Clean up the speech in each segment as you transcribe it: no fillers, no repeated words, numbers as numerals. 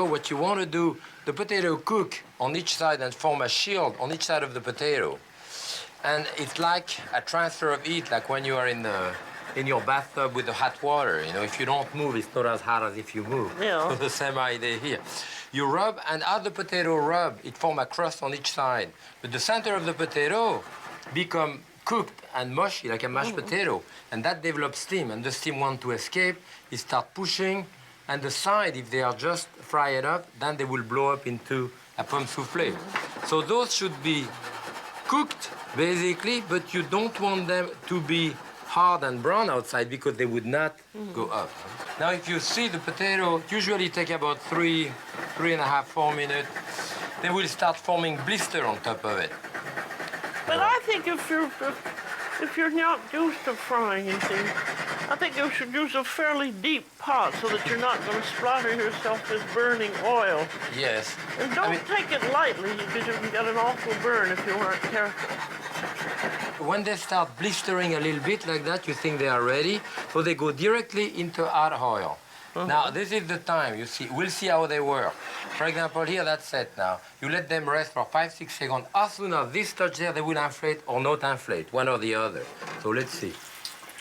What you want to do, the potato cook on each side and form a shield on each side of the potato. And it's like a transfer of heat, like when you are in your bathtub with the hot water. You know, if you don't move, it's not as hot as if you move. Yeah. So the same idea here. You rub, and as the potato rub, it forms a crust on each side. But the center of the potato become cooked and mushy, like a mashed potato. And that develops steam, and the steam want to escape. It start pushing, and the side, if they are just fried up, then they will blow up into a pomme soufflé. So those should be cooked, basically, but you don't want them to be hard and brown outside because they would not go up. Now, if you see the potato, usually take about 3.5, 4 minutes. They will start forming blister on top of it. But I think if you're not used to frying anything, I think you should use a fairly deep pot so that you're not going to splatter yourself with burning oil. Yes. And don't take it lightly because you can get an awful burn if you aren't careful. When they start blistering a little bit like that, you think they are ready, so they go directly into hot oil. Now, this is the time, you see, we'll see how they work. For example, here, that's set now. You let them rest for 5, 6 seconds. As soon as this touch there, they will inflate or not inflate, one or the other. So let's see.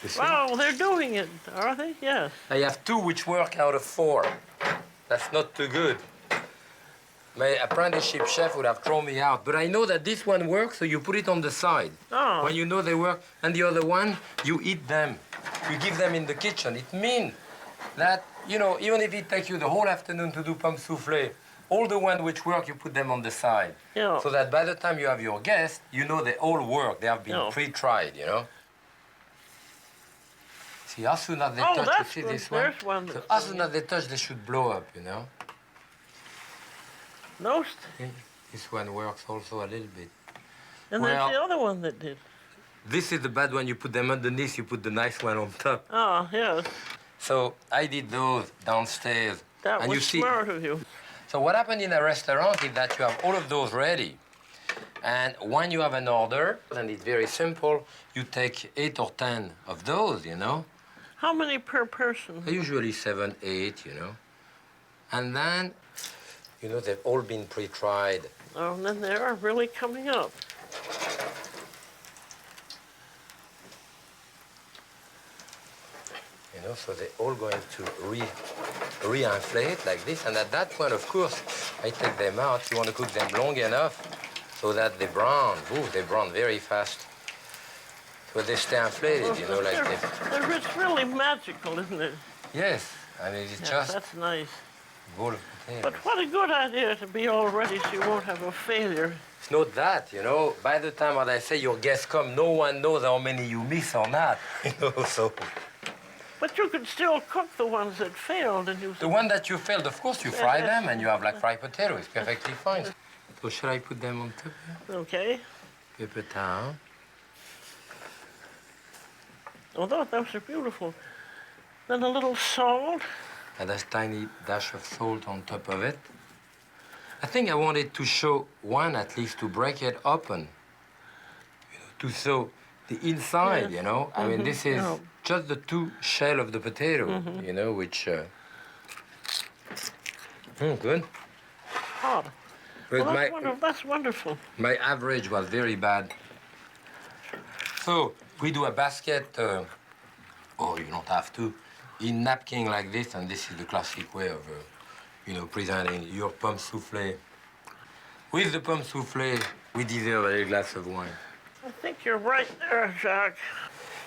You see? Well, they're doing it, are they? Yes. I have 2 which work out of 4. That's not too good. My apprenticeship chef would have thrown me out. But I know that this one works, so you put it on the side. Oh. When you know they work. And the other one, you eat them. You give them in the kitchen. It means that, you know, even if it takes you the whole afternoon to do pomme soufflé, all the ones which work, you put them on the side. Yeah. So that by the time you have your guests, you know they all work. They have been pre-tried, you know. See, as soon as they touch, you see good. this one? There's one So that's as soon as they touch, they should blow up, you know. This one works also a little bit. And Well, there's the other one that did. This is the bad one. You put them underneath, you put the nice one on top. Oh, yes. So I did those downstairs. That and was you see, smart of you. So what happened in a restaurant is that you have all of those ready. And when you have an order, and it's very simple, you take 8 or 10 of those, you know. How many per person? Usually 7, 8, you know. And then, you know, they've all been pre-tried. Oh, and then they are really coming up. You know, so they're all going to re-inflate like this. And at that point, of course, I take them out. You want to cook them long enough so that they brown. Ooh, they brown very fast. So they stay inflated, you know, like this. It's really magical, isn't it? Yes, I mean, it's Yes, just that's nice. a bowl of potatoes. But what a good idea to be all ready so you won't have a failure. It's not that, you know. By the time, as I say, your guests come, no one knows how many you miss or not, you know, so... But you could still cook the ones that failed and you... The one that you failed, of course, you fry them and you have like fried potatoes. It's perfectly fine. So should I put them on top here? Okay. Paper towel. Oh, those are beautiful. Then a little salt. And a tiny dash of salt on top of it. I think I wanted to show one at least to break it open. You know, to show the inside, you know. I mean, this is just the 2 shell of the potato, you know, which... good. Hot. But Well, that's wonderful. my average was very bad. So we do a basket, or you don't have to, in napkin like this, and this is the classic way of, you know, presenting your pomme soufflé. With the pomme soufflé, we deserve a little glass of wine. I think you're right there, Jacques.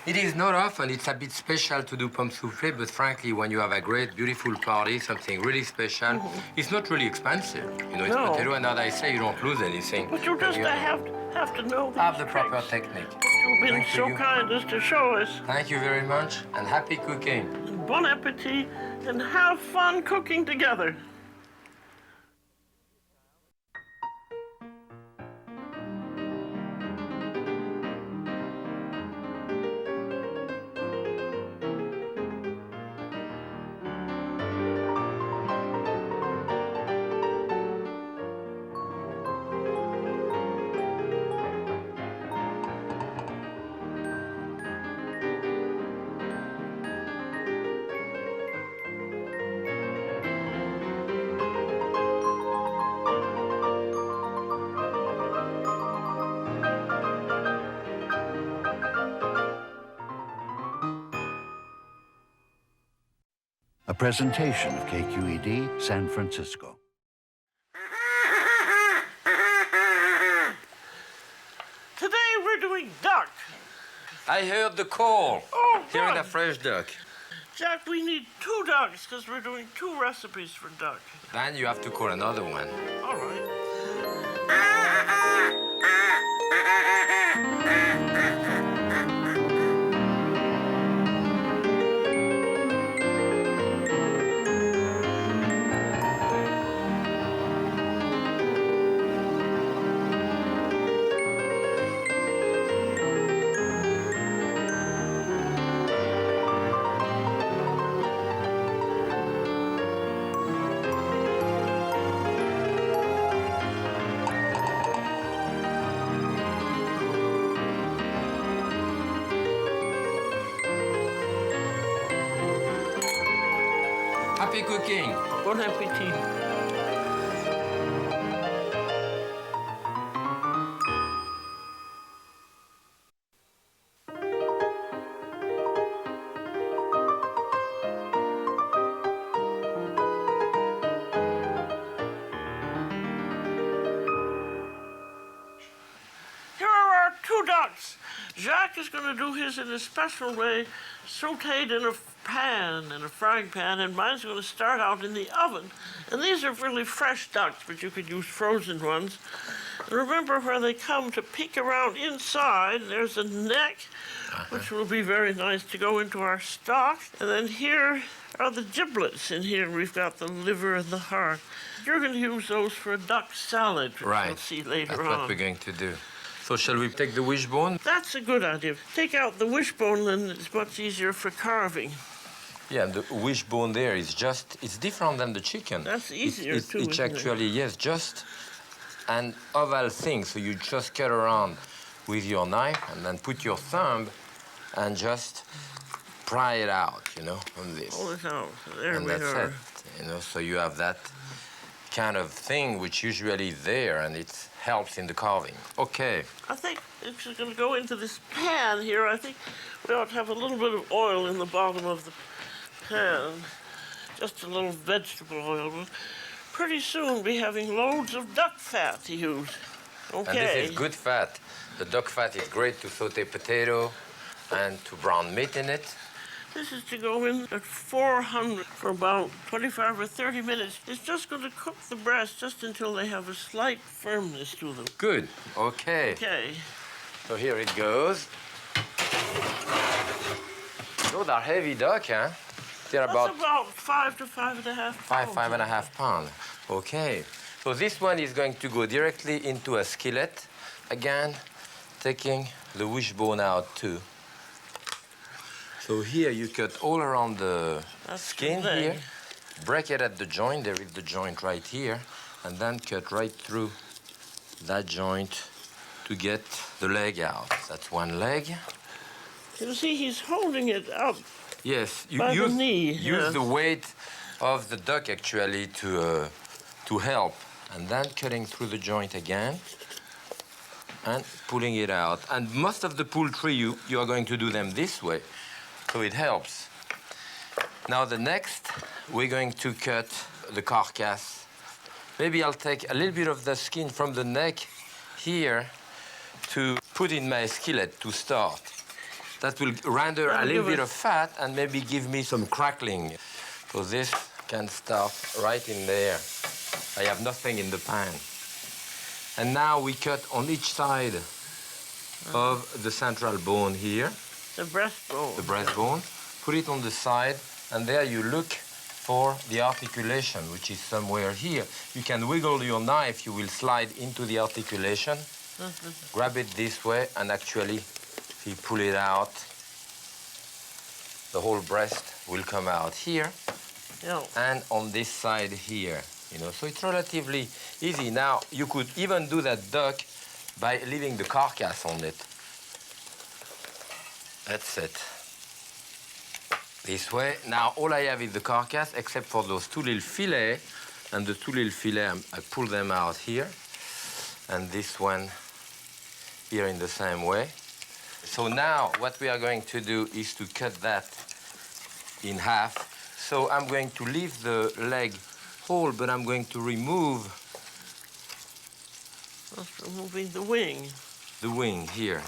It is not often, it's a bit special to do pomme soufflé, but frankly, when you have a great, beautiful party, something really special, it's not really expensive. You know, it's No. potato, and as I say, you don't lose anything. But you just have to know have these the proper tricks. technique. You've been Thank so you. kind as to show us. Thank you very much, and happy cooking. Bon appetit, and have fun cooking together. A presentation of KQED San Francisco. Today we're doing duck. I heard the call. Oh, Hearing good. a fresh duck. Jack, we need 2 ducks because we're doing 2 recipes for duck. Then you have to call another one. All right. Happy cooking. Bon appetit. Here are our 2 ducks. Jacques is going to do his in a special way, sauteed in a frying pan, and mine's going to start out in the oven. And these are really fresh ducks, but you could use frozen ones. And remember where they come to peek around inside, there's a neck, which will be very nice to go into our stock. And then here are the giblets. In here we've got the liver and the heart. You're going to use those for a duck salad, which Right. we'll see later That's on. what we're going to do. So shall we take the wishbone? That's a good idea. Take out the wishbone, and it's much easier for carving. Yeah, the wishbone there is just, it's different than the chicken. That's easier too, It's isn't it? actually, yes, just an oval thing. So you just cut around with your knife and then put your thumb and just pry it out, you know, on this. Pull it out. There And we that's are. it, you know, so you have that kind of thing which usually is there and it helps in the carving. Okay. I think it's going to go into this pan here. I think we ought to have a little bit of oil in the bottom of the pan. Just a little vegetable oil. We'll pretty soon be having loads of duck fat to use. Okay. And this is good fat. The duck fat is great to saute potato and to brown meat in it. This is to go in at 400 for about 25 or 30 minutes. It's just going to cook the breast just until they have a slight firmness to them. Good. Okay. Okay. So here it goes. Those are heavy duck, huh? They're That's about about 5 to 5.5 pounds. 5.5 pounds. Okay. So this one is going to go directly into a skillet. Again, taking the wishbone out too. So here you cut all around the That's skin the leg. here. Break it at the joint. There is the joint right here. And then cut right through that joint to get the leg out. That's one leg. You see, he's holding it up. Yes, you By the use, knee, use yes. the weight of the duck actually to help. And then cutting through the joint again and pulling it out. And most of the poultry, you are going to do them this way, so it helps. Now the next, we're going to cut the carcass. Maybe I'll take a little bit of the skin from the neck here to put in my skillet to start. That will render a That'll little give bit us- of fat and maybe give me some crackling. So this can start right in there. I have nothing in the pan. And now we cut on each side of the central bone here, The breastbone. the breastbone. Put it on the side, and there you look for the articulation, which is somewhere here. You can wiggle your knife, you will slide into the articulation. Grab it this way, and actually, if you pull it out, the whole breast will come out here, Yeah. and on this side here. You know, so it's relatively easy. Now, you could even do that duck by leaving the carcass on it. That's it. This way. Now, all I have is the carcass, except for those 2 little fillets. And the 2 little fillets, I pull them out here. And this one here in the same way. So now, what we are going to do is to cut that in half So I'm going to leave the leg whole, but I'm going to remove That's removing the wing. the wing here.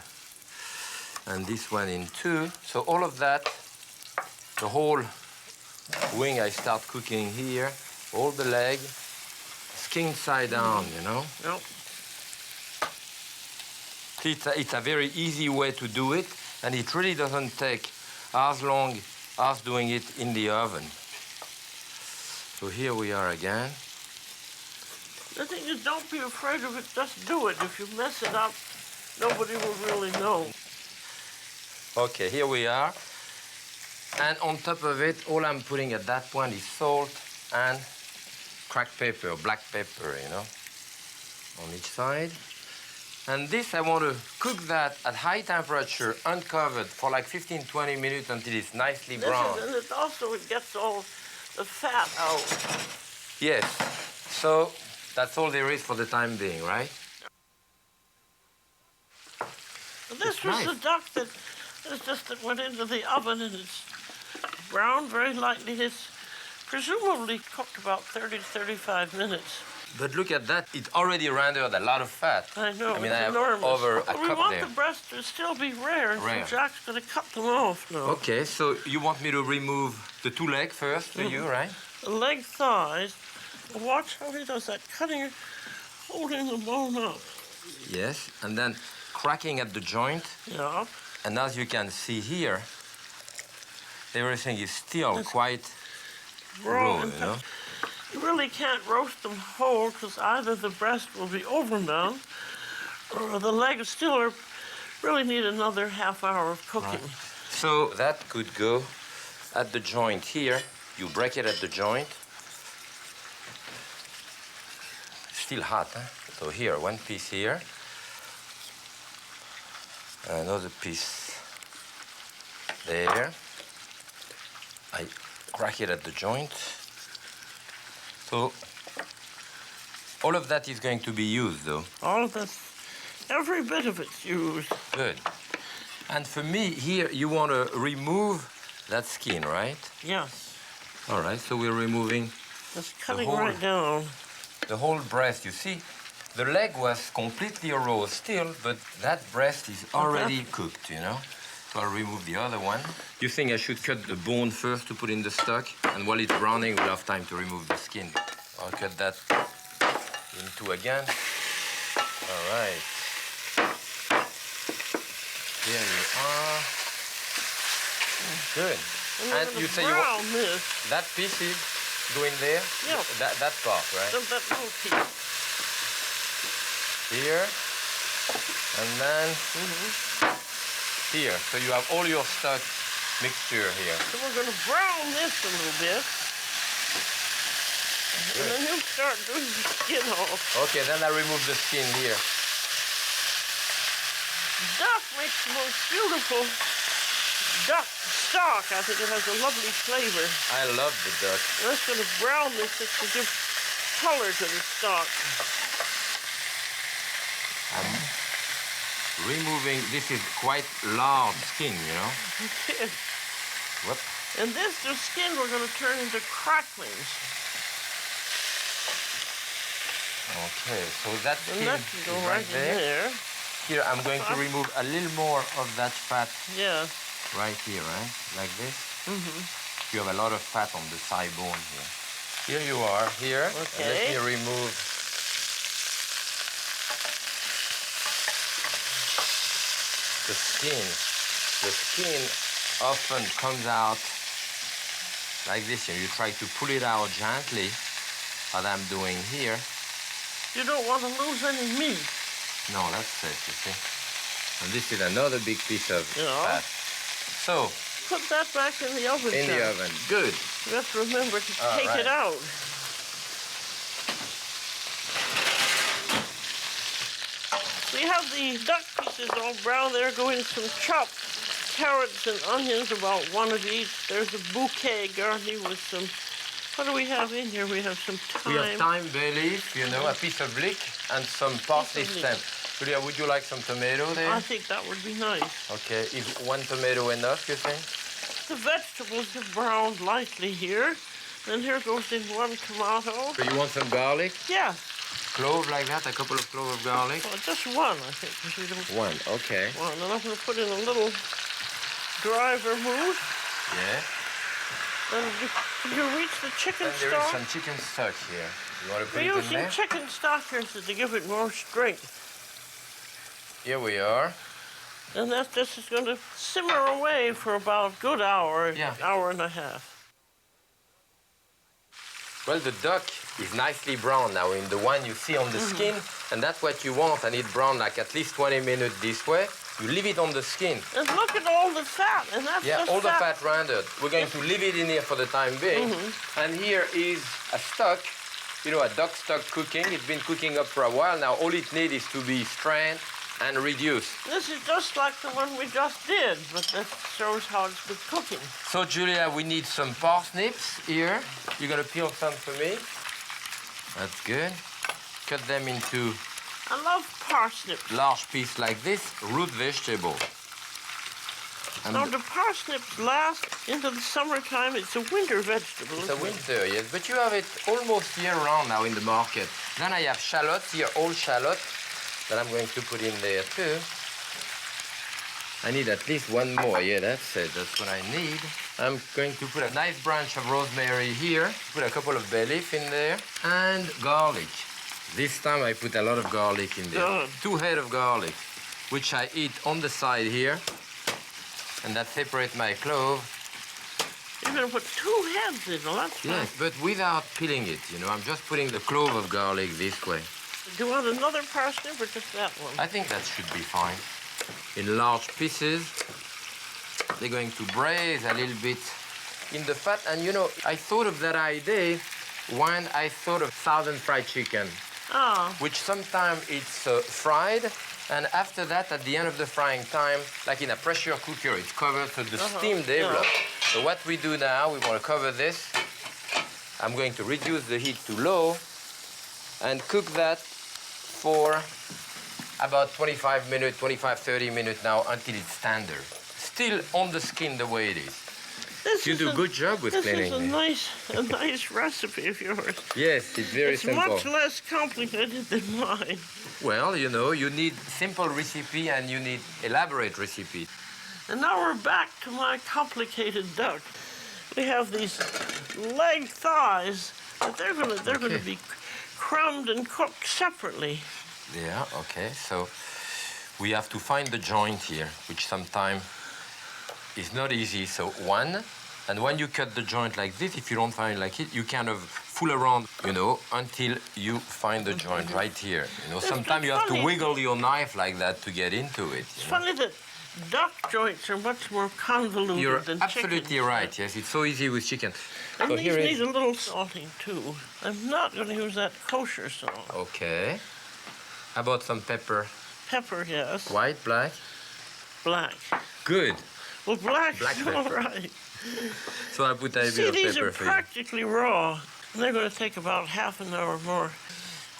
And this one in two. So all of that, the whole wing I start cooking here, all the leg, skin side down, you know? Yep. It's a very easy way to do it, and it really doesn't take as long as doing it in the oven. So here we are again. The thing is, don't be afraid of it, just do it. If you mess it up, nobody will really know. Okay, here we are. And on top of it, all I'm putting at that point is salt and cracked pepper, black pepper, you know, on each side. And this, I want to cook that at high temperature, uncovered, for like 15-20 minutes until it's nicely brown. And it also gets all the fat out. Yes. So that's all there is for the time being, right? And this It's was nice. the duck that went into the oven, and it's browned very lightly. It's presumably cooked about 30 to 35 minutes. But look at that, it already rendered a lot of fat. I know, I mean, it's I have enormous. over a But we cup want there. the breast to still be rare, and Rare. so Jack's going to cut them off now. Okay, so you want me to remove the two legs first for you, right? The leg thighs, watch how he does that, cutting, holding the bone up. Yes, and then cracking at the joint. Yeah. And as you can see here, everything is still It's quite raw. raw, In you know? fact, you really can't roast them whole, because either the breast will be overdone, or the legs still really need another half hour of cooking. So that could go at the joint here. You break it at the joint. Still hot, huh? So here, one piece here. Another piece there. I crack it at the joint. So all of that is going to be used, though. All of this, every bit of it's used. Good. And for me, here, you want to remove that skin, right? Yes. All right, so we're removing Just cutting whole- right down. the whole breast. You see, the leg was completely raw still, but that breast is already cooked, you know? So I'll remove the other one. You think I should cut the bone first to put in the stock? And while it's browning, we'll have time to remove the skin. I'll cut that in two again. All right. Here you are. Good. And we're And gonna you say you want brown this, that piece is going there? Yeah. That part, right? that little piece. Here. And then here. So you have all your stock mixture here. So we're going to brown this a little bit. And then you'll start doing the skin off. Okay, then I remove the skin here. Duck makes the most beautiful duck stock. I think it has a lovely flavor. I love the duck. I'm just going to brown this just to give color to the stock. Removing, this is quite large skin, you know? Whoop. And this, the skin, we're going to turn into cracklings. Okay, so that And skin that can go is right in there. Here, I'm going to remove a little more of that fat Yeah. right here, right? Like this. You have a lot of fat on the thigh bone here. Here you are, here. And let Okay. me remove the skin. The skin often comes out like this. And you try to pull it out gently, as I'm doing here. You don't want to lose any meat. No, that's safe, you see. And this is another big piece of Yeah. fat. So, Put that back in the oven. in the Jack. oven. Good. You have to remember to All take it right. out. We have the duck pieces all brown there. Go in some chopped carrots and onions, about one of each. There's a bouquet garnished with some. What do we have in here? We have some thyme. We have thyme, bay leaf, you know, a piece of leek, and some parsley Piece of stem. Julia, would you like some tomato there? I think that would be nice. Okay, is one tomato enough, you think? the vegetables have browned lightly here. And here goes in one tomato. So you want some garlic? Yeah, Clove like that, a couple of cloves of garlic? well, just one, I think. 'Cause we don't One, okay. one. And I'm going to put in a little dry vermouth. Yeah. And you reach the chicken And there is stock. some chicken stock here. You want to put We're it in using there? chicken stock here to give it more strength. Here we are. And that this is going to simmer away for about a good hour, Yeah. hour and a half. Well, the duck is nicely brown now in the one you see on the skin, and that's what you want, and it brown like at least 20 minutes this way. You leave it on the skin. And look at all the fat, and that's Yeah, the all the fat. fat rendered. We're going to leave it in here for the time being. And here is a stock, you know, a duck stock cooking. It's been cooking up for a while now. All it needs is to be strained and reduced. This is just like the one we just did, but that shows how it's been cooking. So, Julia, we need some parsnips here. You're going to peel some for me. That's good. Cut them into I love parsnips. large pieces like this, root vegetable. And Now, the parsnips last into the summertime. It's a winter vegetable. it's a isn't it? winter, yes, but you have it almost year-round now in the market. Then I have shallots here, all shallots, that I'm going to put in there too. I need at least one more. Yeah, that's it. That's what I need. I'm going to put a nice branch of rosemary here, put a couple of bay leaf in there, and garlic. This time I put a lot of garlic in there. Good. 2 head of garlic, which I eat on the side here, and that separates my clove. You're going to put 2 heads in. Well, that's fine. Yes, but without peeling it, you know. I'm just putting the clove of garlic this way. Do you want another parsnip or just that one? I think that should be fine. In large pieces. They're going to braise a little bit in the fat. And you know, I thought of that idea when I thought of southern fried chicken, Ah, which sometimes it's fried, and after that, at the end of the frying time, like in a pressure cooker, it's covered so the steam develops. So what we do now, we want to cover this. I'm going to reduce the heat to low and cook that for about 25 minutes, 30 minutes now until it's tender. Still on the skin the way it is. this You is do a a good job with This cleaning is it. a nice recipe of yours. Yes, it's very It's simple. much less complicated than mine. Well, you know, you need simple recipe and you need elaborate recipe. And now we're back to my complicated duck. We have these leg thighs, but they're gonna be crumbed and cooked separately. Yeah, okay. So we have to find the joint here, which sometimes is not easy. So one, and when you cut the joint like this, if you don't find like it, you kind of fool around, you know, until you find the joint right here. You know, sometimes you have to funny. wiggle your knife like that to get into it. It's You know? funny that duck joints are much more convoluted You're than absolutely chicken. right. Yes, it's so easy with chicken. And So these here need is a little salting too. I'm not going to use that kosher salt. okay. How about some pepper? Pepper, yes. White, black. Black. Good. Well, black's Black all pepper. right. So I put a See, bit of these pepper are for you. practically raw. And they're going to take about half an hour more.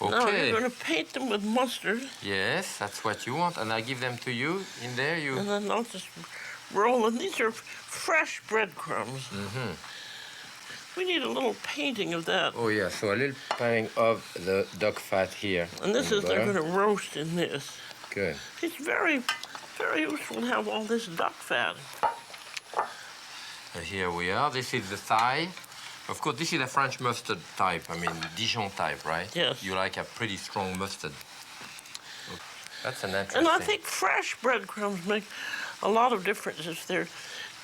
Now Okay. you're going to paint them with mustard, Yes, that's what you want, and I give them to you in there. You. and then I'll just roll them. These are fresh breadcrumbs. We need a little painting of that. Oh yeah. So a little padding of the duck fat here. And this in is, they're butter. going to roast in this. Good. It's very, very useful to have all this duck fat. Here we are. This is the thigh. Of course, this is a French mustard type. I mean, Dijon type, right? Yes. You like a pretty strong mustard. That's an interesting. And I think fresh breadcrumbs make a lot of difference. If they're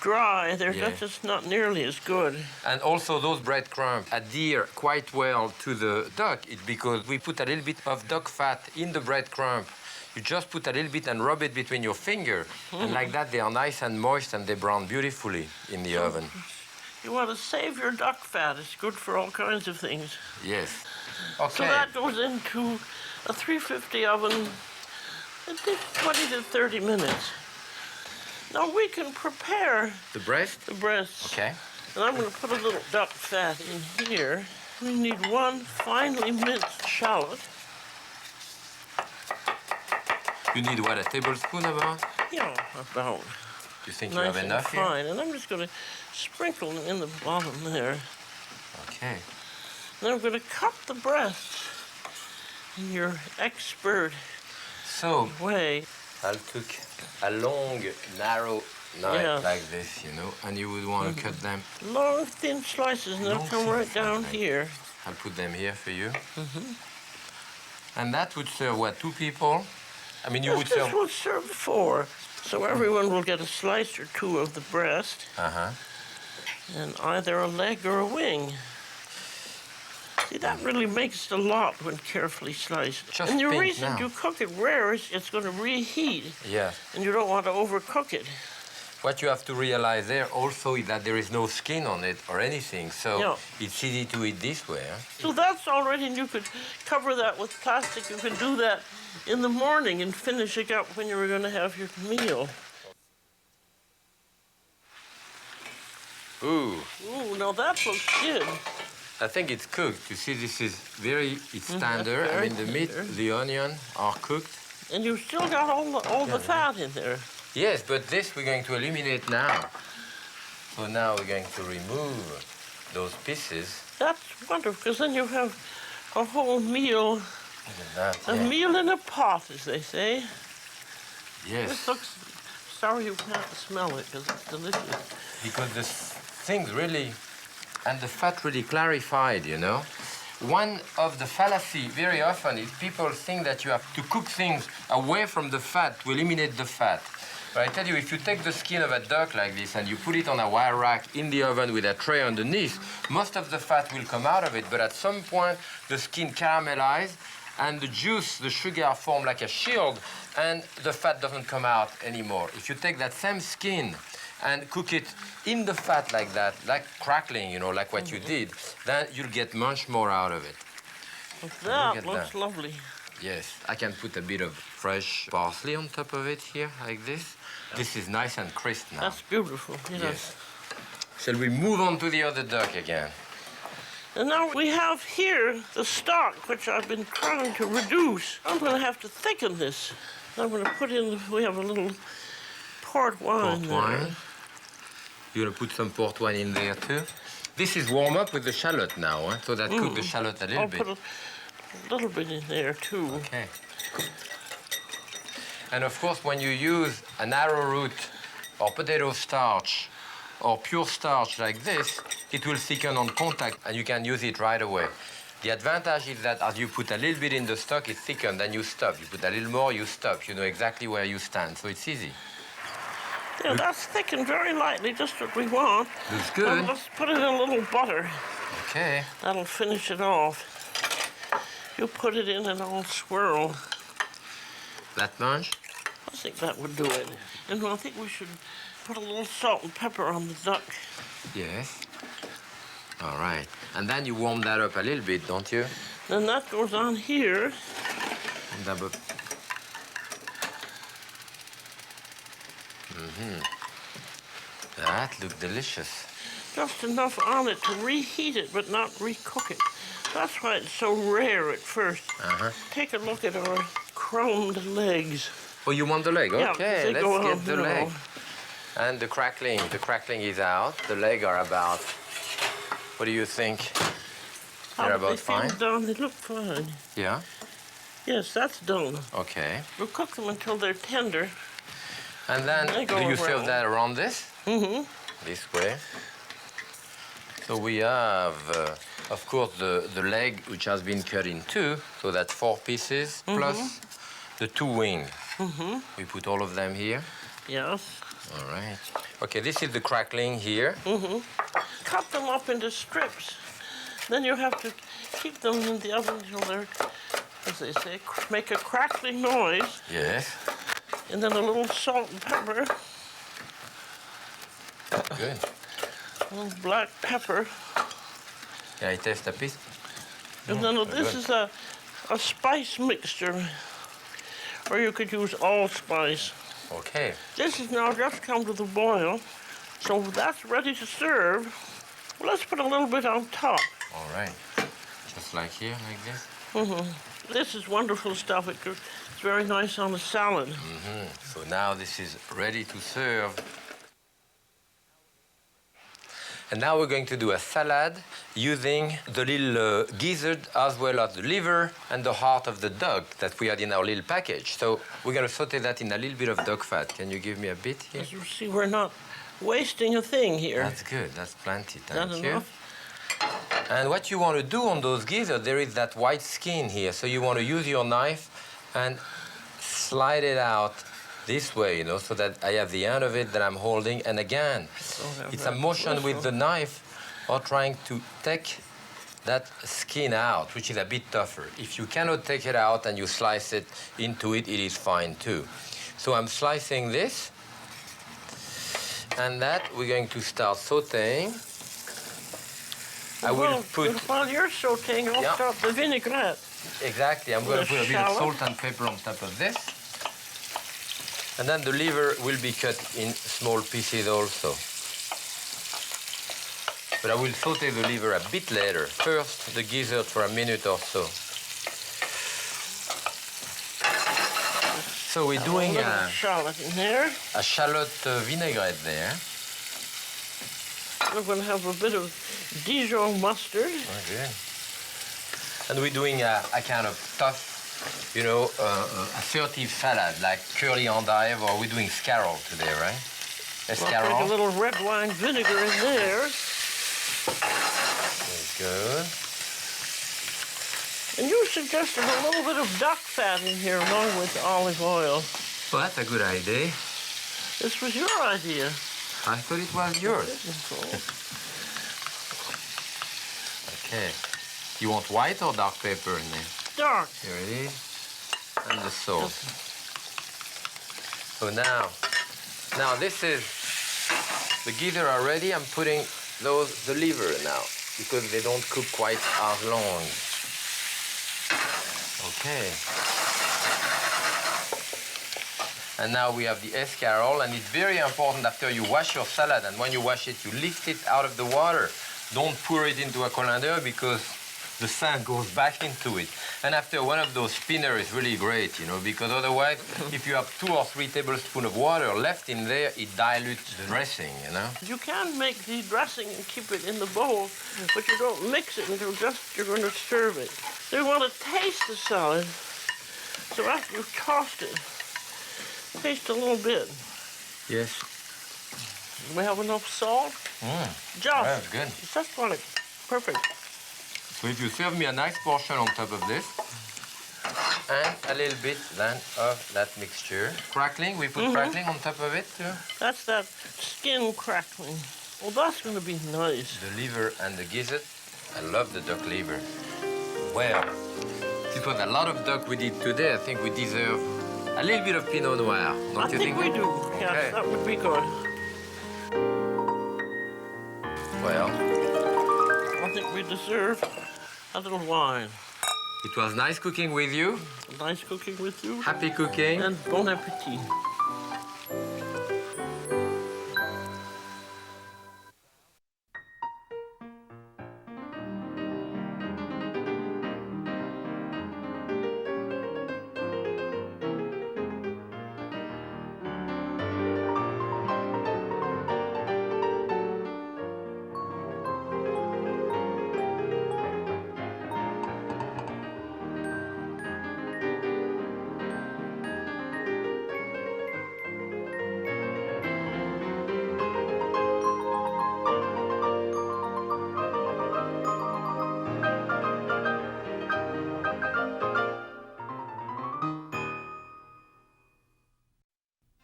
dry, they're Yeah. just not nearly as good. And also those breadcrumbs adhere quite well to the duck. It's because we put a little bit of duck fat in the breadcrumb. You just put a little bit and rub it between your finger. And like that, they are nice and moist and they brown beautifully in the oven. You want to save your duck fat. It's good for all kinds of things. Yes. So Okay. that goes into a 350 oven. It takes 20 to 30 minutes. Now we can prepare The breast? the breasts. Okay. And I'm going to put a little duck fat in here. We need one finely minced shallot. You need what, a tablespoon about? Yeah, about. You think you nice have and enough here? fine. And I'm just going to sprinkle in the bottom there. Okay. Then I'm going to cut the breasts in your expert So way. I'll take a long, narrow knife Yeah. like this, you know, and you would want to cut them. Long, thin slices, and they'll Long, come thin right down slices. here. I'll put them here for you. And that would serve what, 2 people? I mean, you would This serve. will serve 4. So everyone will get a slice or 2 of the breast, Uh-huh. and either a leg or a wing. See, that really makes it a lot when carefully sliced. Just and the think reason now. you cook it rare is it's going to reheat, Yeah. and you don't want to overcook it. What you have to realize there also is that there is no skin on it or anything, so Yeah. it's easy to eat this way. Huh? So that's already, and you could cover that with plastic. You could do that in the morning and finish it up when you were going to have your meal. Ooh, Ooh, now that looks good. I think it's cooked. You see, this is it's tender. I very mean, the meat, tender. the onion are cooked. And you've still got all the fat in there. Yes, but this we're going to eliminate now. So now we're going to remove those pieces. That's wonderful, because then you have a whole meal, Look at that. a Yeah. meal in a pot, as they say. Yes, This looks, sorry you can't smell it, because it's delicious. because the things really, and the fat really clarified, you know. One of the fallacy very often is people think that you have to cook things away from the fat to eliminate the fat. But I tell you, if you take the skin of a duck like this and you put it on a wire rack in the oven with a tray underneath, most of the fat will come out of it. But at some point, the skin caramelizes and the juice, the sugar form like a shield, and the fat doesn't come out anymore. If you take that same skin and cook it in the fat like that, like crackling, you know, like what you did, then you'll get much more out of it. That at looks that. lovely. Yes, I can put a bit of fresh parsley on top of it here, like this. This is nice and crisp now. That's beautiful. Yes. Shall we move on to the other duck again? And now we have here the stock, which I've been trying to reduce. I'm going to have to thicken this. I'm going to put in, we have a little port wine Port wine. there. You're gonna put some port wine in there too. This is warm up with the shallot now, huh? So that cook the shallot a little I'll bit. put a little bit in there too. Okay. And of course, when you use an arrowroot or potato starch or pure starch like this, it will thicken on contact and you can use it right away. The advantage is that as you put a little bit in the stock, it thickens, then you stop. You put a little more, you stop. You know exactly where you stand, so it's easy. Yeah, that's thickened very lightly, just what we want. Looks Now good. let's put it in a little butter. Okay. That'll finish it off. You put it in and I'll swirl. That much? I think that would do it. And I think we should put a little salt and pepper on the duck. Yes. All right. And then you warm that up a little bit, don't you? Then that goes on here. And double. That looks delicious. Just enough on it to reheat it, but not recook it. That's why it's so rare at first. Uh-huh. Take a look at our chromed legs. Oh, you want the leg? Yeah, Okay, they let's go get on, the you leg. know. And the crackling. The crackling is out. The leg are about. What do you think? How They're do they about feel fine? done? They look fine. Yeah. Yes, that's done. Okay. We'll cook them until they're tender. And then They do go you serve around. that around this? Mm-hmm. This way. So we have, of course, the leg, which has been cut in two. So that's 4 pieces, plus the 2 wings. We put all of them here. Yes. All right. Okay, this is the crackling here. Cut them up into strips. Then you have to keep them in the oven until they're, as they say, make a crackling noise. Yes. And then a little salt and pepper, Good. a little black pepper. Yeah, I taste a piece. And then very this good. is a spice mixture, or you could use allspice. Okay. This has now just come to the boil, so that's ready to serve. Well, let's put a little bit on top. All right. Just like here, like this. This is wonderful stuff. It's very nice on a salad. So now this is ready to serve And now we're going to do a salad using the little gizzard as well as the liver and the heart of the dog that we had in our little package. So we're going to saute that in a little bit of dog fat. Can you give me a bit here? As you see, we're not wasting a thing here. That's good. That's plenty. Thank Not you. enough. And what you want to do on those gizzards, there is that white skin here. So you want to use your knife and slide it out this way, you know, so that I have the end of it that I'm holding. And again, it's a motion with the knife or trying to take that skin out, which is a bit tougher. If you cannot take it out and you slice it into it, it is fine too. So I'm slicing this, and that we're going to start sauteing. I will put... While you're sauteing, I'll Yeah. start the vinaigrette. Exactly, I'm going to put a bit of shallot. salt and pepper on top of this. And then the liver will be cut in small pieces also. But I will saute the liver a bit later. First, the gizzard for a minute or so. So we're doing A little shallot in there. a shallot vinaigrette there. We're going to have a bit of Dijon mustard. Okay. And we're doing a kind of tough, you know, assertive salad, like curly endive, or we're doing scarole today, right? I'll Escarole. take a little red wine vinegar in there. Very good. And you suggested a little bit of duck fat in here along with olive oil. Well, that's a good idea. This was your idea. I thought it was yours. Okay. You want white or dark pepper in there? Dark. Here it is. And the salt. So now this is, the gizzard are ready. I'm putting the liver now, because they don't cook quite as long. Okay. And now we have the escarole, and it's very important after you wash your salad, and when you wash it, you lift it out of the water. Don't pour it into a colander because the sand goes back into it. And after, one of those spinners is really great, you know, because otherwise, if you have 2 or 3 tablespoons of water left in there, it dilutes the dressing, you know. You can make the dressing and keep it in the bowl, but you don't mix it until you're going to serve it. So you want to taste the salad. So after you've tossed it, taste a little bit. Yes. Do we have enough salt? Just. That's good. Just want it. Perfect. So if you serve me a nice portion on top of this, and a little bit then of that mixture. Crackling, we put crackling on top of it too. That's that skin crackling. Oh, that's going to be nice. The liver and the gizzard. I love the duck liver. Well, this was a lot of duck we did today. I think we deserve a little bit of Pinot Noir. Don't you think we do. Okay. Yes, that would be good. Well, I think we deserve a little wine. it was nice cooking with you. Nice cooking with you. Happy cooking. And bon appetit.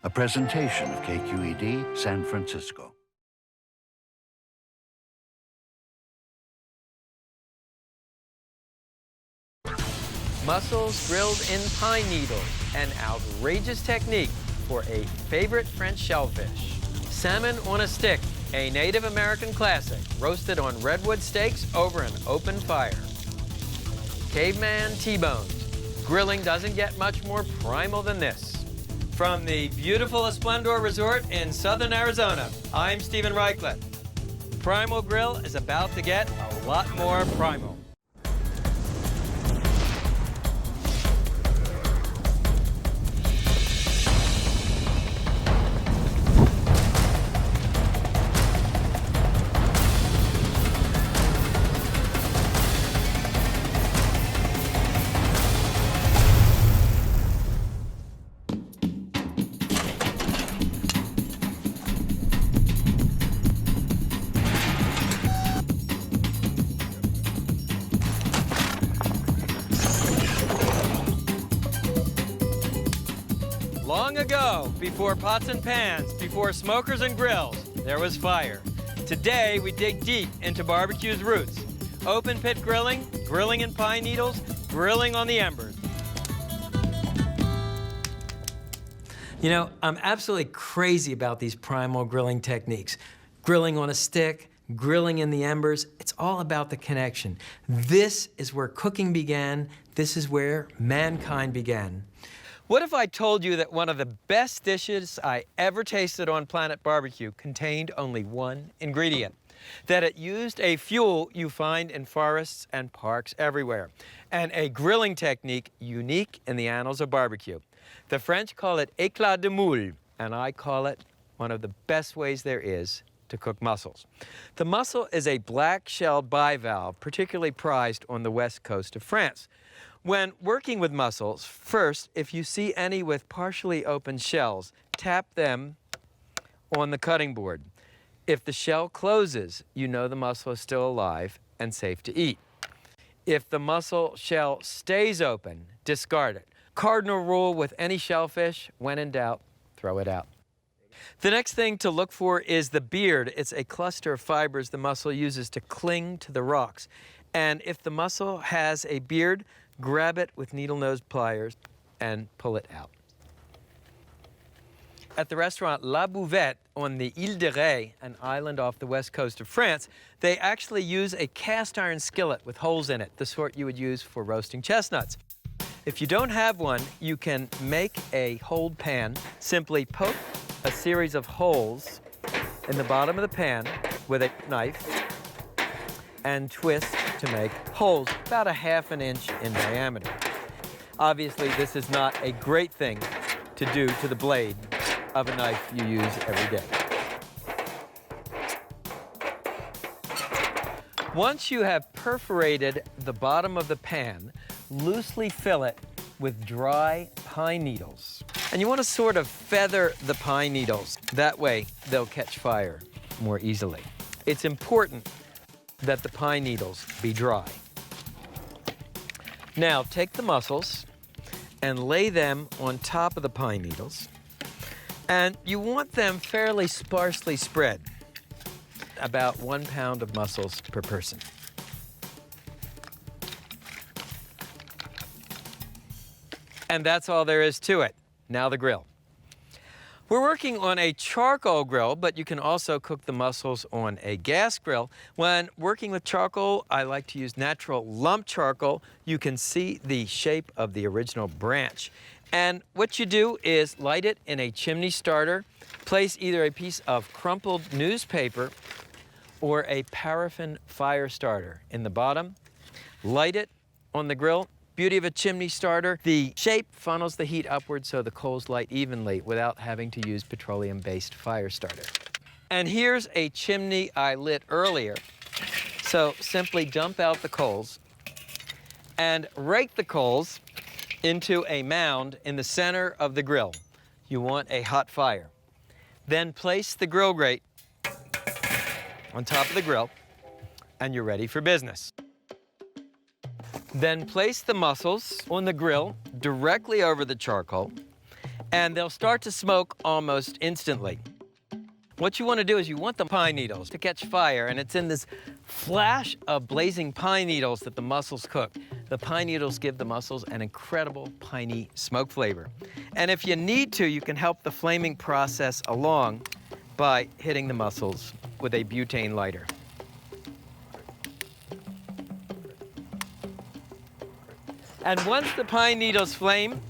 A presentation of KQED San Francisco. Mussels grilled in pine needles, an outrageous technique for a favorite French shellfish. Salmon on a stick, a Native American classic, roasted on redwood steaks over an open fire. Caveman T-bones. Grilling doesn't get much more primal than this. From the beautiful Esplendor Resort in southern Arizona, I'm Stephen Reichlet. Primal Grill is about to get a lot more primal. Long ago, before pots and pans, before smokers and grills, there was fire. Today, we dig deep into barbecue's roots. Open pit grilling, grilling in pine needles, grilling on the embers. You know, I'm absolutely crazy about these primal grilling techniques. Grilling on a stick, grilling in the embers, it's all about the connection. This is where cooking began. This is where mankind began. What if I told you that one of the best dishes I ever tasted on Planet Barbecue contained only one ingredient? That it used a fuel you find in forests and parks everywhere, and a grilling technique unique in the annals of barbecue. The French call it éclat de moule, and I call it one of the best ways there is to cook mussels. The mussel is a black-shelled bivalve, particularly prized on the west coast of France. When working with mussels, first, if you see any with partially open shells, tap them on the cutting board. If the shell closes, you know the mussel is still alive and safe to eat. If the mussel shell stays open, discard it. Cardinal rule with any shellfish, when in doubt, throw it out. The next thing to look for is the beard. It's a cluster of fibers the mussel uses to cling to the rocks. And if the mussel has a beard, grab it with needle-nose pliers and pull it out. At the restaurant La Bouvette on the Ile de Ré, an island off the west coast of France, they actually use a cast iron skillet with holes in it, the sort you would use for roasting chestnuts. If you don't have one, you can make a holed pan. Simply poke a series of holes in the bottom of the pan with a knife and twist to make holes about 1/2 inch in diameter. Obviously, this is not a great thing to do to the blade of a knife you use every day. Once you have perforated the bottom of the pan, loosely fill it with dry pine needles. And you want to sort of feather the pine needles. That way, they'll catch fire more easily. It's important that the pine needles be dry. Now, take the mussels and lay them on top of the pine needles. And you want them fairly sparsely spread, about 1 pound of mussels per person. And that's all there is to it. Now the grill. We're working on a charcoal grill, but you can also cook the mussels on a gas grill. When working with charcoal, I like to use natural lump charcoal. You can see the shape of the original branch. And what you do is light it in a chimney starter, place either a piece of crumpled newspaper or a paraffin fire starter in the bottom, light it on the grill. Beauty of a chimney starter, the shape funnels the heat upward so the coals light evenly without having to use petroleum-based fire starter. And here's a chimney I lit earlier. So simply dump out the coals and rake the coals into a mound in the center of the grill. You want a hot fire. Then place the grill grate on top of the grill and you're ready for business. Then place the mussels on the grill directly over the charcoal, and they'll start to smoke almost instantly. What you want to do is you want the pine needles to catch fire, and it's in this flash of blazing pine needles that the mussels cook. The pine needles give the mussels an incredible piney smoke flavor. And if you need to, you can help the flaming process along by hitting the mussels with a butane lighter. And once the pine needles flame,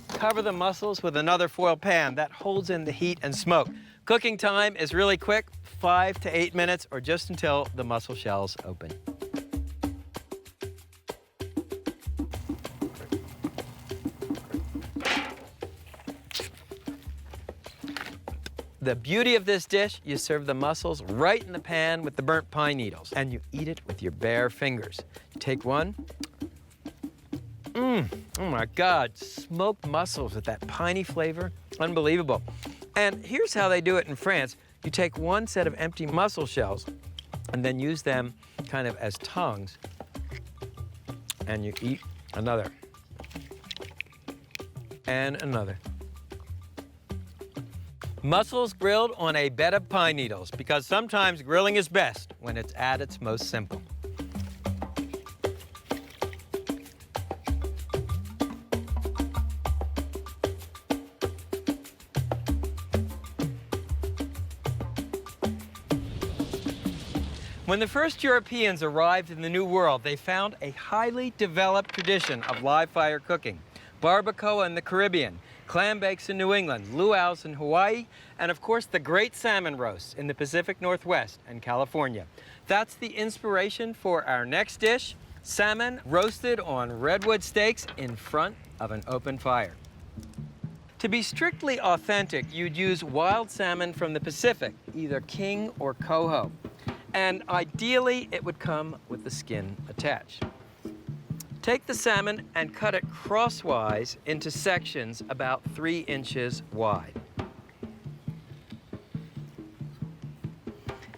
cover the mussels with another foil pan. That holds in the heat and smoke. Cooking time is really quick, 5 to 8 minutes, or just until the mussel shells open. The beauty of this dish, you serve the mussels right in the pan with the burnt pine needles, and you eat it with your bare fingers. Take one. Oh my God, smoked mussels with that piney flavor, unbelievable. And here's how they do it in France. You take one set of empty mussel shells and then use them kind of as tongs, and you eat another, and another, Mussels grilled on a bed of pine needles, because sometimes grilling is best when it's at its most simple. When the first Europeans arrived in the New World, they found a highly developed tradition of live fire cooking. Barbacoa in the Caribbean, clam bakes in New England, luau's in Hawaii, and of course the great salmon roasts in the Pacific Northwest and California. That's the inspiration for our next dish, salmon roasted on redwood steaks in front of an open fire. To be strictly authentic, you'd use wild salmon from the Pacific, either king or coho. And ideally, it would come with the skin attached. Take the salmon and cut it crosswise into sections about 3 inches wide.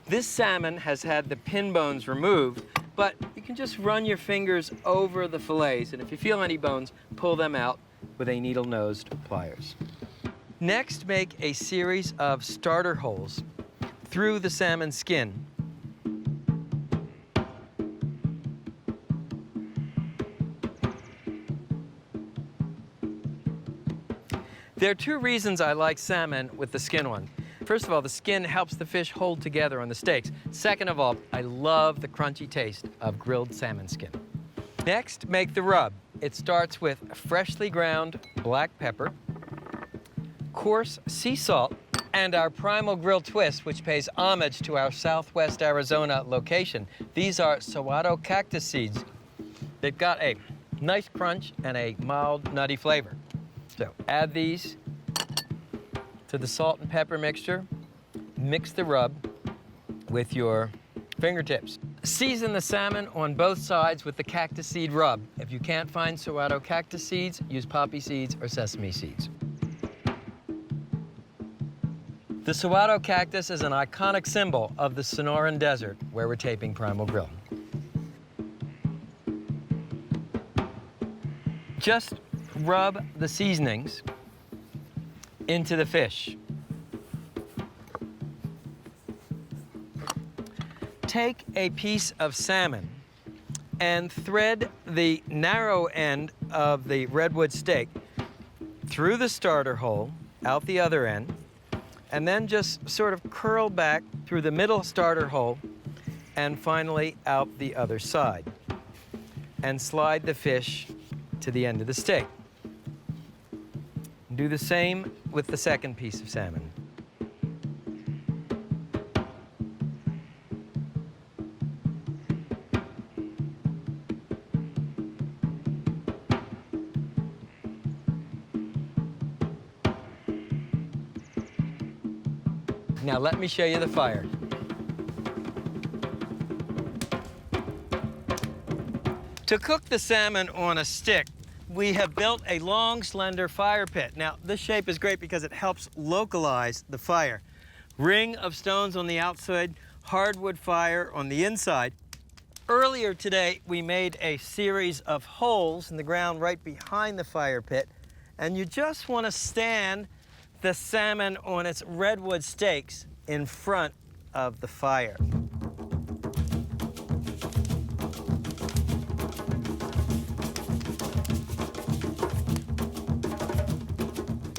This salmon has had the pin bones removed, but you can just run your fingers over the fillets, and if you feel any bones, pull them out with a needle-nosed pliers. Next, make a series of starter holes through the salmon skin. There are 2 reasons I like salmon with the skin on. First of all, the skin helps the fish hold together on the steaks. Second of all, I love the crunchy taste of grilled salmon skin. Next, make the rub. It starts with freshly ground black pepper, coarse sea salt, and our Primal Grill twist, which pays homage to our Southwest Arizona location. These are saguaro cactus seeds. They've got a nice crunch and a mild, nutty flavor. So add these to the salt and pepper mixture. Mix the rub with your fingertips. Season the salmon on both sides with the cactus seed rub. If you can't find saguaro cactus seeds, use poppy seeds or sesame seeds. The saguaro cactus is an iconic symbol of the Sonoran Desert, where we're taping Primal Grill. Just rub the seasonings into the fish. Take a piece of salmon and thread the narrow end of the redwood steak through the starter hole, out the other end, and then just sort of curl back through the middle starter hole and finally out the other side. And slide the fish to the end of the steak. Do the same with the second piece of salmon. Now let me show you the fire. To cook the salmon on a stick, we have built a long, slender fire pit. Now, this shape is great because it helps localize the fire. Ring of stones on the outside, hardwood fire on the inside. Earlier today, we made a series of holes in the ground right behind the fire pit, and you just want to stand the salmon on its redwood stakes in front of the fire.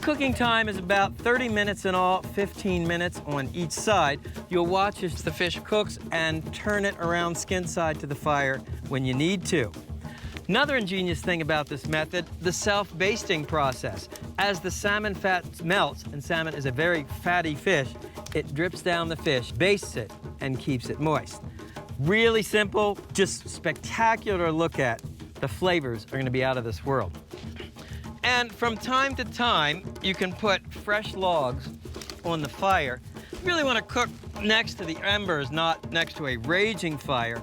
Cooking time is about 30 minutes in all, 15 minutes on each side. You'll watch as the fish cooks and turn it around skin side to the fire when you need to. Another ingenious thing about this method, the self-basting process. As the salmon fat melts, and salmon is a very fatty fish, it drips down the fish, bastes it, and keeps it moist. Really simple, just spectacular to look at. The flavors are going to be out of this world. And from time to time, you can put fresh logs on the fire. You really want to cook next to the embers, not next to a raging fire.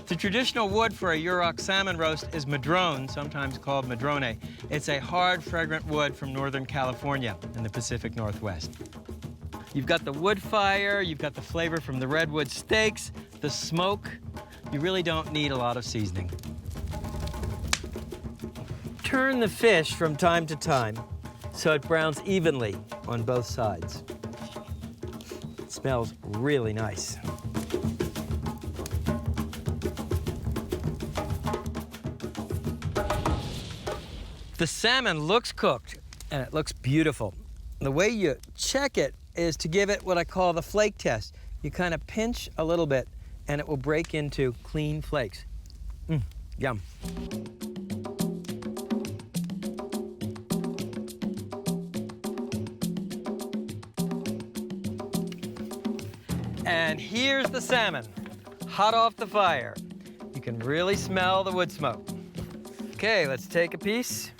The traditional wood for a Yurok salmon roast is madrone, sometimes called madrone. It's a hard, fragrant wood from Northern California in the Pacific Northwest. You've got the wood fire, you've got the flavor from the redwood steaks, the smoke. You really don't need a lot of seasoning. Turn the fish from time to time so it browns evenly on both sides. Smells really nice. The salmon looks cooked, and it looks beautiful. The way you check it is to give it what I call the flake test. You kind of pinch a little bit, and it will break into clean flakes. Yum. And here's the salmon, hot off the fire. You can really smell the wood smoke. Okay, let's take a piece.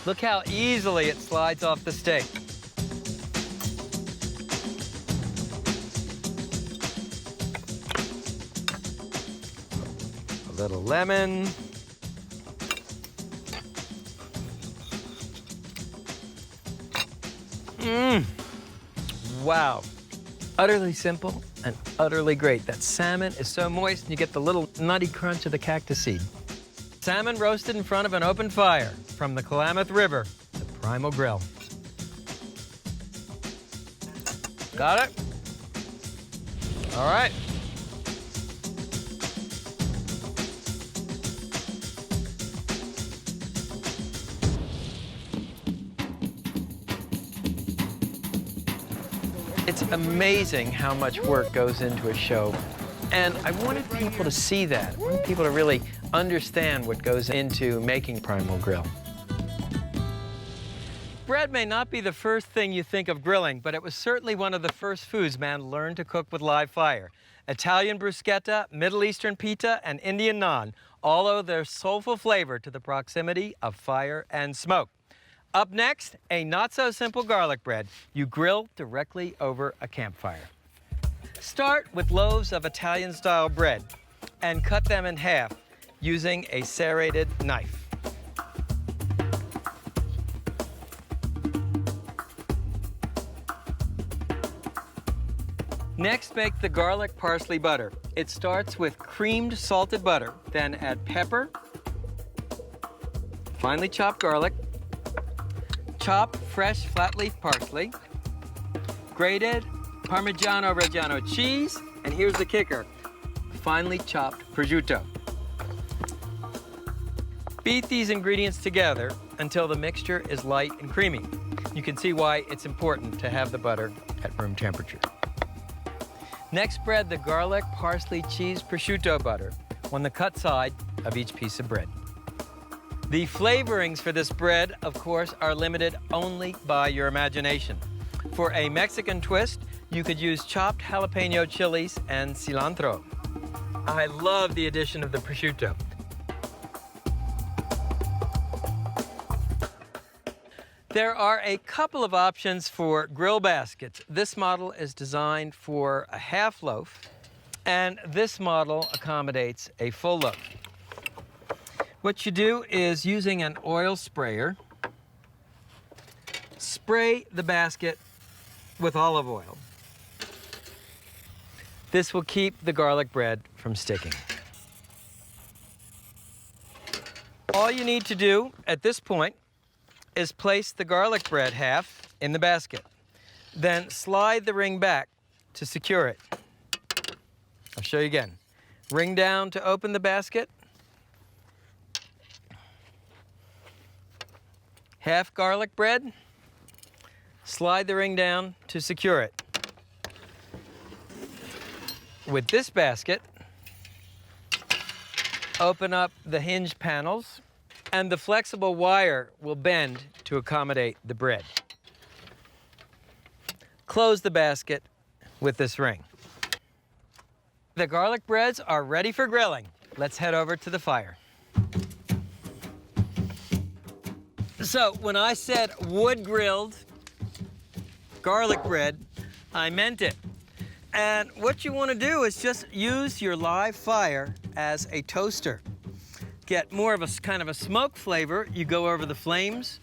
Look how easily it slides off the steak. A little lemon. Wow. Utterly simple and utterly great. That salmon is so moist, and you get the little nutty crunch of the cactus seed. Salmon roasted in front of an open fire from the Klamath River, the Primal Grill. Got it? All right. It's amazing how much work goes into a show. And I wanted people to see that. I wanted people to really understand what goes into making Primal Grill. Bread may not be the first thing you think of grilling, but it was certainly one of the first foods man learned to cook with live fire. Italian bruschetta, Middle Eastern pita, and Indian naan all owe their soulful flavor to the proximity of fire and smoke. Up next, a not-so-simple garlic bread you grill directly over a campfire. Start with loaves of Italian-style bread and cut them in half using a serrated knife. Next, make the garlic parsley butter. It starts with creamed salted butter, then add pepper, finely chopped garlic, chop fresh flat leaf parsley, grated Parmigiano Reggiano cheese, and here's the kicker, finely chopped prosciutto. Beat these ingredients together until the mixture is light and creamy. You can see why it's important to have the butter at room temperature. Next, spread the garlic, parsley, cheese, prosciutto butter on the cut side of each piece of bread. The flavorings for this bread, of course, are limited only by your imagination. For a Mexican twist, you could use chopped jalapeno chilies and cilantro. I love the addition of the prosciutto. There are a couple of options for grill baskets. This model is designed for a half loaf, and this model accommodates a full loaf. What you do is, using an oil sprayer, spray the basket with olive oil. This will keep the garlic bread from sticking. All you need to do at this point is place the garlic bread half in the basket. Then slide the ring back to secure it. I'll show you again. Ring down to open the basket. Half garlic bread. Slide the ring down to secure it. With this basket, open up the hinge panels, and the flexible wire will bend to accommodate the bread. Close the basket with this ring. The garlic breads are ready for grilling. Let's head over to the fire. So when I said wood-grilled garlic bread, I meant it. And what you want to do is just use your live fire as a toaster. Get more of a kind of a smoke flavor, you go over the flames,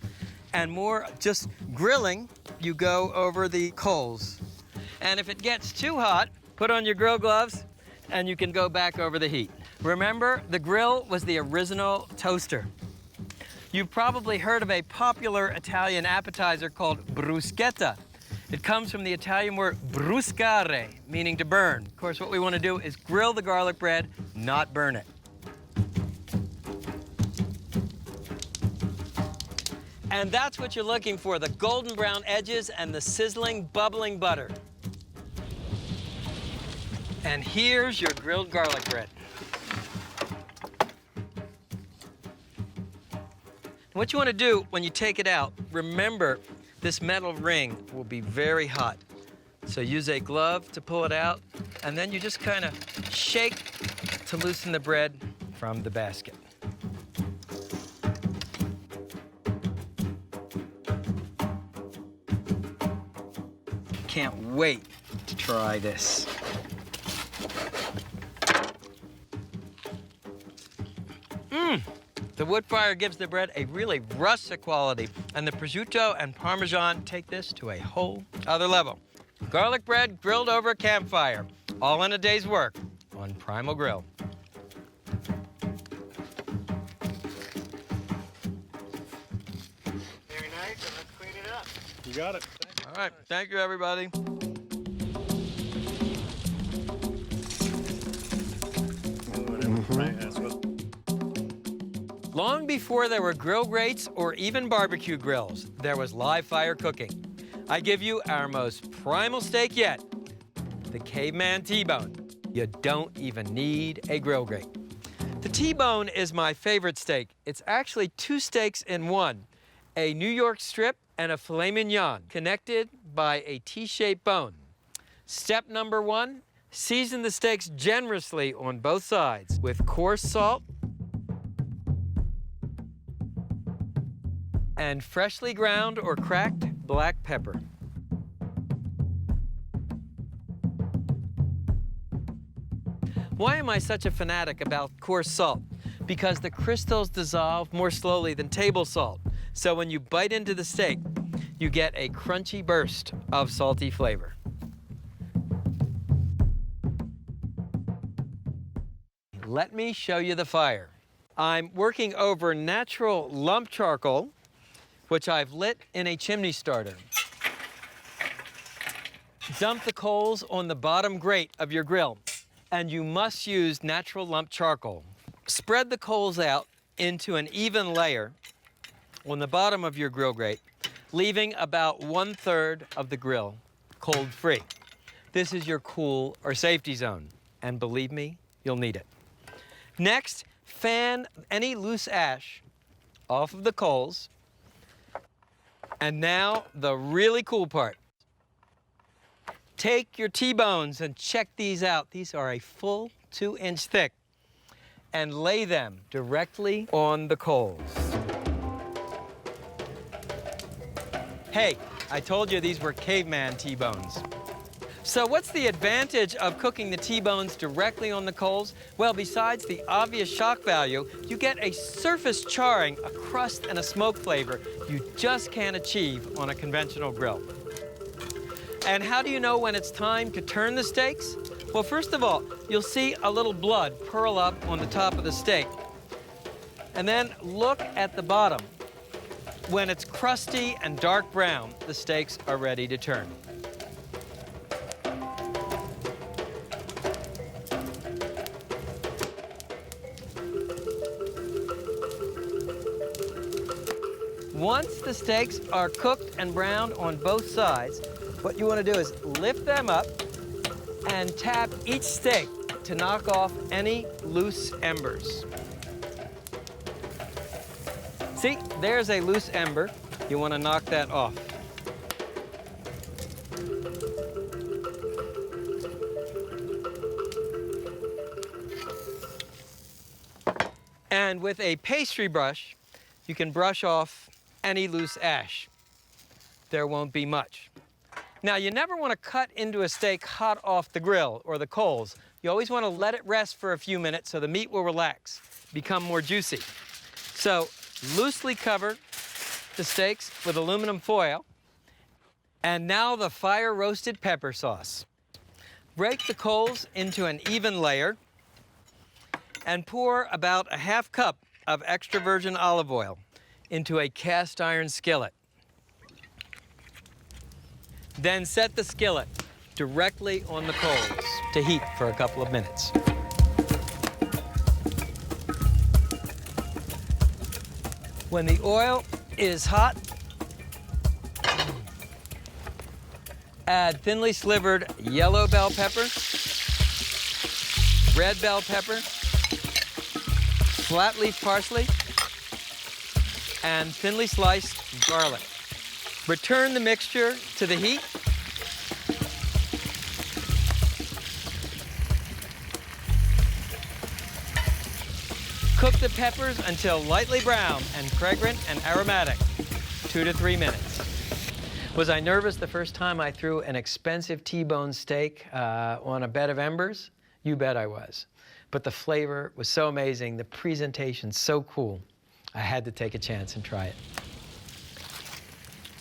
and more just grilling, you go over the coals. And if it gets too hot, put on your grill gloves and you can go back over the heat. Remember, the grill was the original toaster. You've probably heard of a popular Italian appetizer called bruschetta. It comes from the Italian word bruscare, meaning to burn. Of course, what we want to do is grill the garlic bread, not burn it. And that's what you're looking for, the golden brown edges and the sizzling, bubbling butter. And here's your grilled garlic bread. What you want to do when you take it out, remember this metal ring will be very hot. So use a glove to pull it out, and then you just kind of shake to loosen the bread from the basket. Can't wait to try this. The wood fire gives the bread a really rustic quality, and the prosciutto and Parmesan take this to a whole other level. Garlic bread grilled over a campfire, all in a day's work on Primal Grill. Very nice, and let's clean it up. You got it. All right, thank you, everybody. Right, that's what. Long before there were grill grates or even barbecue grills, there was live fire cooking. I give you our most primal steak yet, the Caveman T-bone. You don't even need a grill grate. The T-bone is my favorite steak. It's actually two steaks in one, a New York strip and a filet mignon, connected by a T-shaped bone. Step number one, season the steaks generously on both sides with coarse salt and freshly ground or cracked black pepper. Why am I such a fanatic about coarse salt? Because the crystals dissolve more slowly than table salt. So when you bite into the steak, you get a crunchy burst of salty flavor. Let me show you the fire. I'm working over natural lump charcoal, which I've lit in a chimney starter. Dump the coals on the bottom grate of your grill, and you must use natural lump charcoal. Spread the coals out into an even layer on the bottom of your grill grate, leaving about 1/3 of the grill cold-free. This is your cool or safety zone, and believe me, you'll need it. Next, fan any loose ash off of the coals. And now, the really cool part. Take your T-bones and check these out. These are a full 2-inch thick. And lay them directly on the coals. Hey, I told you these were caveman T-bones. So what's the advantage of cooking the T-bones directly on the coals? Well, besides the obvious shock value, you get a surface charring, a crust, and a smoke flavor you just can't achieve on a conventional grill. And how do you know when it's time to turn the steaks? Well, first of all, you'll see a little blood purl up on the top of the steak. And then look at the bottom. When it's crusty and dark brown, the steaks are ready to turn. Once the steaks are cooked and browned on both sides, what you want to do is lift them up and tap each steak to knock off any loose embers. See, there's a loose ember. You want to knock that off. And with a pastry brush, you can brush off any loose ash. There won't be much. Now, you never want to cut into a steak hot off the grill or the coals. You always want to let it rest for a few minutes so the meat will relax, become more juicy. So, loosely cover the steaks with aluminum foil. And now the fire-roasted pepper sauce. Break the coals into an even layer and pour about a half cup of extra virgin olive oil into a cast iron skillet. Then set the skillet directly on the coals to heat for a couple of minutes. When the oil is hot, add thinly slivered yellow bell pepper, red bell pepper, flat leaf parsley, and thinly sliced garlic. Return the mixture to the heat. Cook the peppers until lightly brown and fragrant and aromatic, 2 to 3 minutes. Was I nervous the first time I threw an expensive T-bone steak on a bed of embers? You bet I was. But the flavor was so amazing, the presentation so cool, I had to take a chance and try it.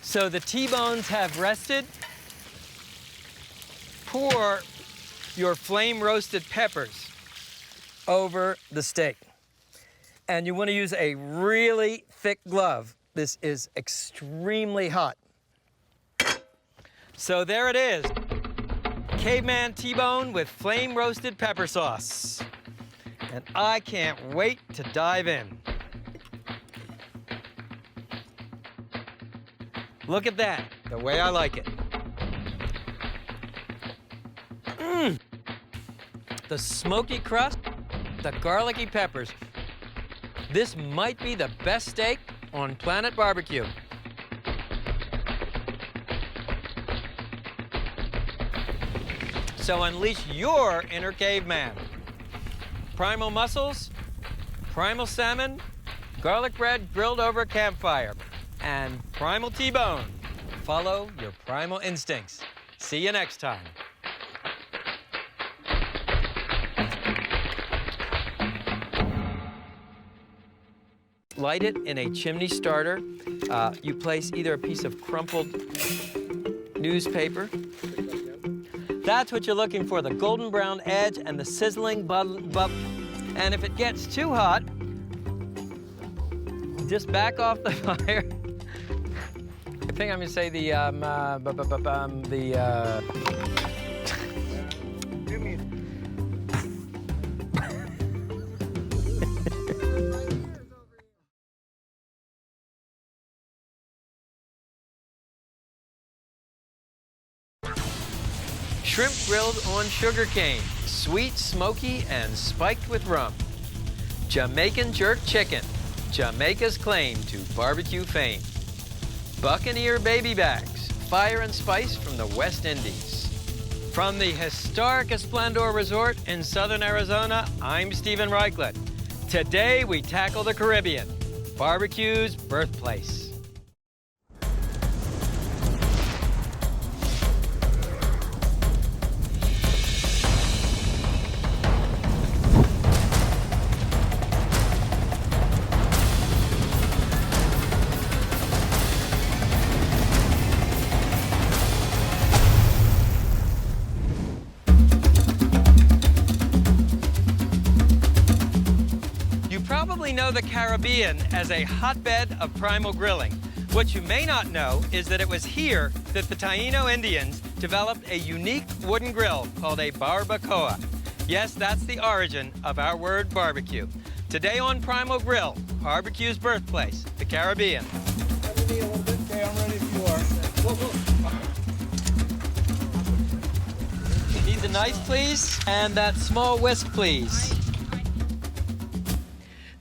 So the T-bones have rested. Pour your flame-roasted peppers over the steak. And you want to use a really thick glove. This is extremely hot. So there it is. Caveman T-bone with flame-roasted pepper sauce. And I can't wait to dive in. Look at that, the way I like it. The smoky crust, the garlicky peppers. This might be the best steak on Planet Barbecue. So unleash your inner caveman. Primal mussels, primal salmon, garlic bread grilled over a campfire, and primal T-bone. Follow your primal instincts. See you next time. Light it in a chimney starter. You place either a piece of crumpled newspaper. That's what you're looking for, the golden brown edge and the sizzling bub. And if it gets too hot, just back off the fire. I think I'm gonna say shrimp grilled on sugarcane, sweet, smoky, and spiked with rum. Jamaican jerk chicken, Jamaica's claim to barbecue fame. Buccaneer baby backs, fire and spice from the West Indies. From the historic Esplendor Resort in southern Arizona, I'm Stephen Reichlet. Today we tackle the Caribbean, barbecue's birthplace. Know the Caribbean as a hotbed of primal grilling. What you may not know is that it was here that the Taino Indians developed a unique wooden grill called a barbacoa. Yes, that's the origin of our word barbecue. Today on Primal Grill, barbecue's birthplace, the Caribbean. Okay, I'm ready if you are. Need the knife, please, and that small whisk, please.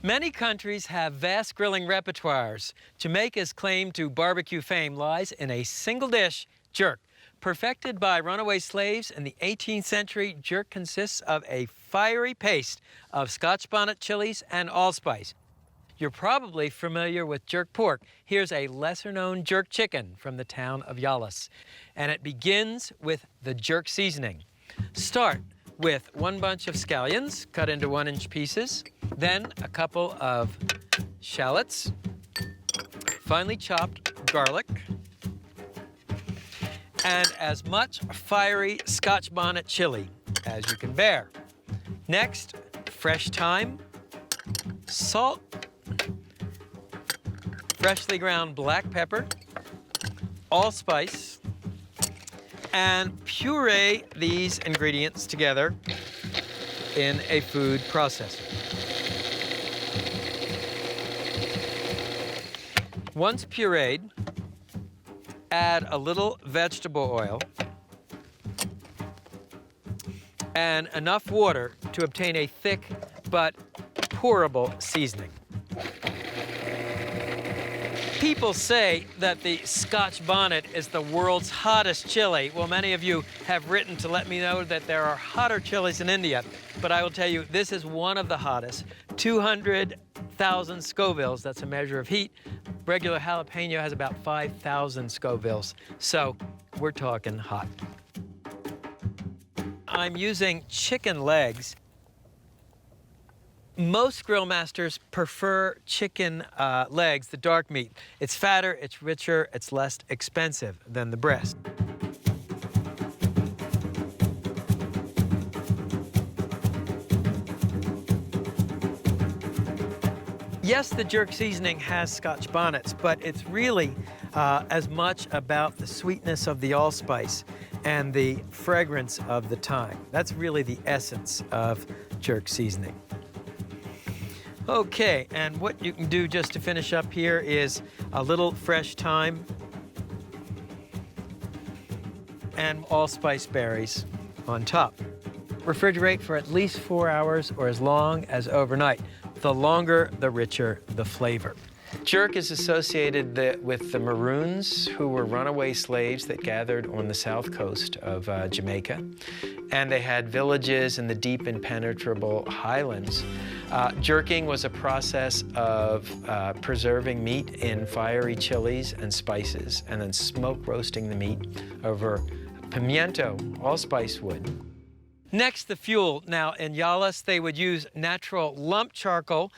Many countries have vast grilling repertoires. Jamaica's claim to barbecue fame lies in a single dish, jerk. Perfected by runaway slaves in the 18th century, jerk consists of a fiery paste of Scotch bonnet chilies and allspice. You're probably familiar with jerk pork. Here's a lesser-known jerk chicken from the town of Yallahs. And it begins with the jerk seasoning. Start with 1 bunch of scallions cut into 1-inch pieces, then a couple of shallots, finely chopped garlic, and as much fiery Scotch bonnet chili as you can bear. Next, fresh thyme, salt, freshly ground black pepper, allspice, and puree these ingredients together in a food processor. Once pureed, add a little vegetable oil and enough water to obtain a thick but pourable seasoning. People say that the Scotch bonnet is the world's hottest chili. Well, many of you have written to let me know that there are hotter chilies in India, but I will tell you this is one of the hottest. 200,000 Scovilles, that's a measure of heat. Regular jalapeno has about 5,000 Scovilles, so we're talking hot. I'm using chicken legs. Most grill masters prefer chicken legs, the dark meat. It's fatter, it's richer, it's less expensive than the breast. Yes, the jerk seasoning has Scotch bonnets, but it's really as much about the sweetness of the allspice and the fragrance of the thyme. That's really the essence of jerk seasoning. Okay, and what you can do just to finish up here is a little fresh thyme and allspice berries on top. Refrigerate for at least 4 hours or as long as overnight. The longer, the richer the flavor. Jerk is associated with the Maroons, who were runaway slaves that gathered on the south coast of Jamaica. And they had villages in the deep impenetrable highlands. Jerking was a process of preserving meat in fiery chilies and spices, and then smoke roasting the meat over pimiento, allspice wood. Next, the fuel. Now, in Yalis, they would use natural lump charcoal.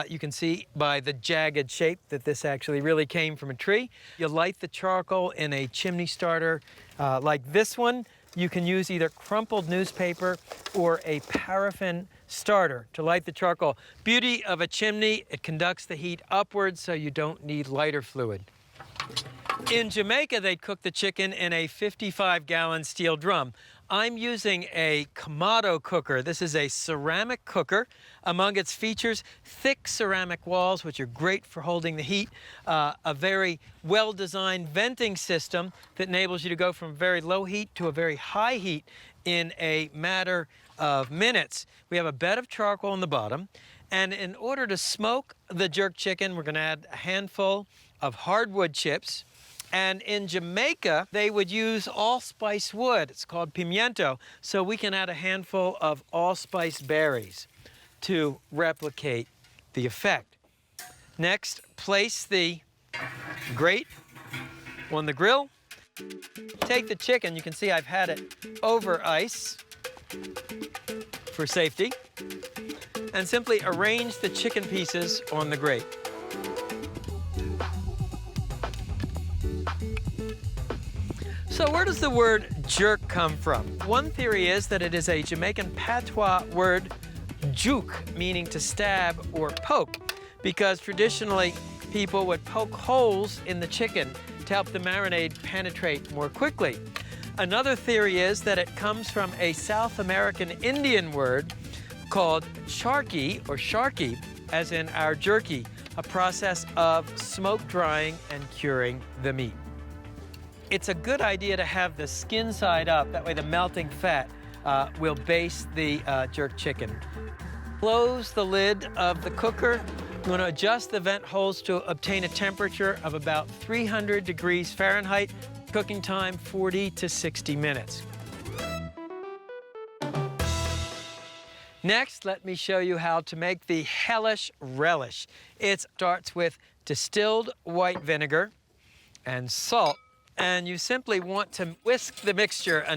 You can see by the jagged shape that this actually really came from a tree. You light the charcoal in a chimney starter like this one. You can use either crumpled newspaper or a paraffin starter to light the charcoal. Beauty of a chimney, it conducts the heat upwards so you don't need lighter fluid. In Jamaica, they'd cook the chicken in a 55-gallon steel drum. I'm using a Kamado cooker. This is a ceramic cooker. Among its features, thick ceramic walls, which are great for holding the heat, a very well-designed venting system that enables you to go from very low heat to a very high heat in a matter of minutes. We have a bed of charcoal on the bottom, and in order to smoke the jerk chicken, we're going to add a handful of hardwood chips. And in Jamaica, they would use allspice wood. It's called pimiento. So we can add a handful of allspice berries to replicate the effect. Next, place the grate on the grill. Take the chicken. You can see I've had it over ice for safety. And simply arrange the chicken pieces on the grate. So where does the word jerk come from? One theory is that it is a Jamaican patois word, juke, meaning to stab or poke, because traditionally people would poke holes in the chicken to help the marinade penetrate more quickly. Another theory is that it comes from a South American Indian word called charqui, or sharky, as in our jerky, a process of smoke drying and curing the meat. It's a good idea to have the skin side up. That way the melting fat will baste the jerk chicken. Close the lid of the cooker. You want to adjust the vent holes to obtain a temperature of about 300 degrees Fahrenheit. Cooking time 40 to 60 minutes. Next, let me show you how to make the hellish relish. It starts with distilled white vinegar and salt. And you simply want to whisk the mixture